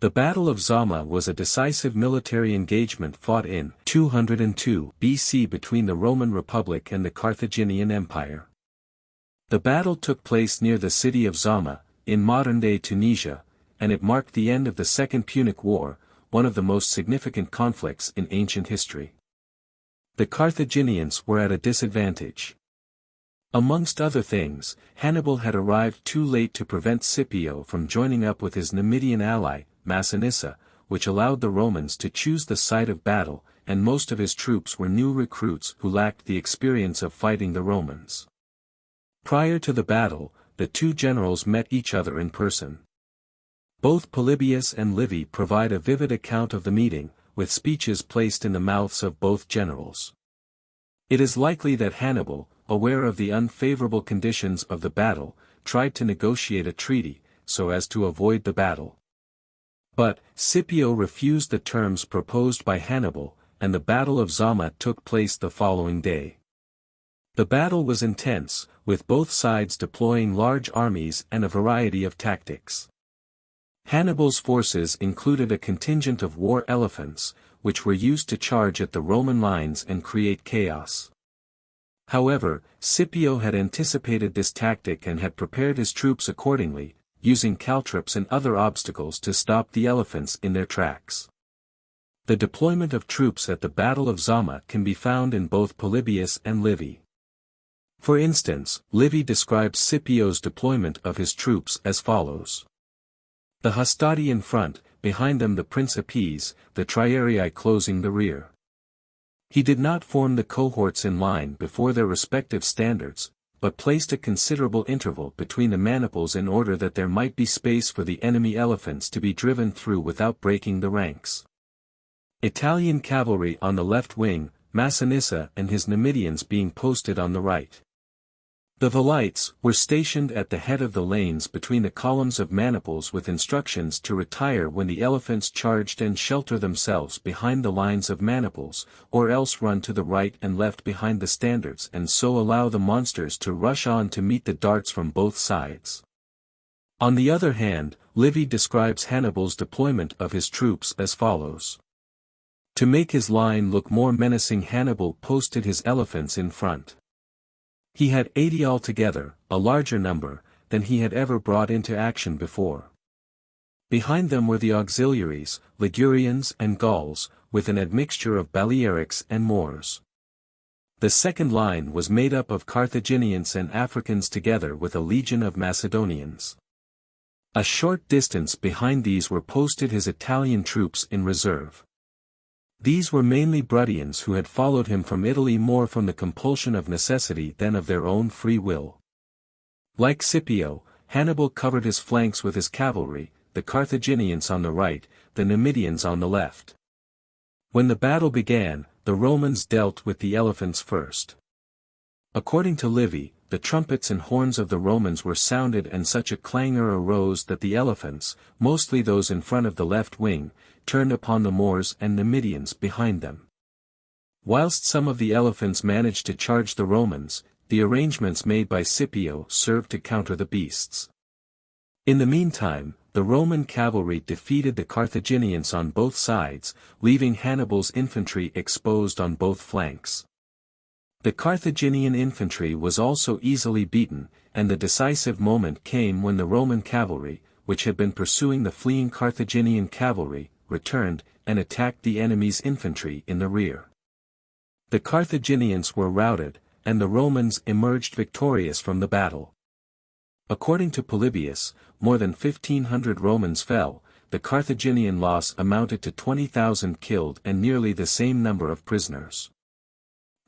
The Battle of Zama was a decisive military engagement fought in 202 BC between the Roman Republic and the Carthaginian Empire. The battle took place near the city of Zama, in modern-day Tunisia, and it marked the end of the Second Punic War, one of the most significant conflicts in ancient history. The Carthaginians were at a disadvantage. Amongst other things, Hannibal had arrived too late to prevent Scipio from joining up with his Numidian ally, Massinissa, which allowed the Romans to choose the site of battle, and most of his troops were new recruits who lacked the experience of fighting the Romans. Prior to the battle, the two generals met each other in person. Both Polybius and Livy provide a vivid account of the meeting, with speeches placed in the mouths of both generals. It is likely that Hannibal, aware of the unfavorable conditions of the battle, tried to negotiate a treaty, so as to avoid the battle. But, Scipio refused the terms proposed by Hannibal, and the Battle of Zama took place the following day. The battle was intense, with both sides deploying large armies and a variety of tactics. Hannibal's forces included a contingent of war elephants, which were used to charge at the Roman lines and create chaos. However, Scipio had anticipated this tactic and had prepared his troops accordingly, using caltrops and other obstacles to stop the elephants in their tracks. The deployment of troops at the Battle of Zama can be found in both Polybius and Livy. For instance, Livy describes Scipio's deployment of his troops as follows. The Hastati in front, behind them the Principes, the Triarii closing the rear. He did not form the cohorts in line before their respective standards, but placed a considerable interval between the maniples in order that there might be space for the enemy elephants to be driven through without breaking the ranks. Italian cavalry on the left wing, Massinissa and his Numidians being posted on the right. The Velites were stationed at the head of the lanes between the columns of maniples with instructions to retire when the elephants charged and shelter themselves behind the lines of maniples, or else run to the right and left behind the standards and so allow the monsters to rush on to meet the darts from both sides. On the other hand, Livy describes Hannibal's deployment of his troops as follows. To make his line look more menacing, Hannibal posted his elephants in front. He had 80 altogether, a larger number than he had ever brought into action before. Behind them were the auxiliaries, Ligurians and Gauls, with an admixture of Balearics and Moors. The second line was made up of Carthaginians and Africans together with a legion of Macedonians. A short distance behind these were posted his Italian troops in reserve. These were mainly Bruttians who had followed him from Italy more from the compulsion of necessity than of their own free will. Like Scipio, Hannibal covered his flanks with his cavalry, the Carthaginians on the right, the Numidians on the left. When the battle began, the Romans dealt with the elephants first. According to Livy, the trumpets and horns of the Romans were sounded and such a clangor arose that the elephants, mostly those in front of the left wing, turned upon the Moors and Numidians behind them. Whilst some of the elephants managed to charge the Romans, the arrangements made by Scipio served to counter the beasts. In the meantime, the Roman cavalry defeated the Carthaginians on both sides, leaving Hannibal's infantry exposed on both flanks. The Carthaginian infantry was also easily beaten, and the decisive moment came when the Roman cavalry, which had been pursuing the fleeing Carthaginian cavalry, returned, and attacked the enemy's infantry in the rear. The Carthaginians were routed, and the Romans emerged victorious from the battle. According to Polybius, more than 1,500 Romans fell, the Carthaginian loss amounted to 20,000 killed and nearly the same number of prisoners.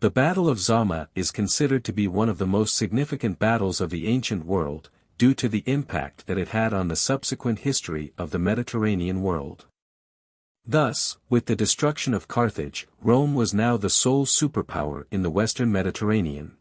The Battle of Zama is considered to be one of the most significant battles of the ancient world, due to the impact that it had on the subsequent history of the Mediterranean world. Thus, with the destruction of Carthage, Rome was now the sole superpower in the Western Mediterranean.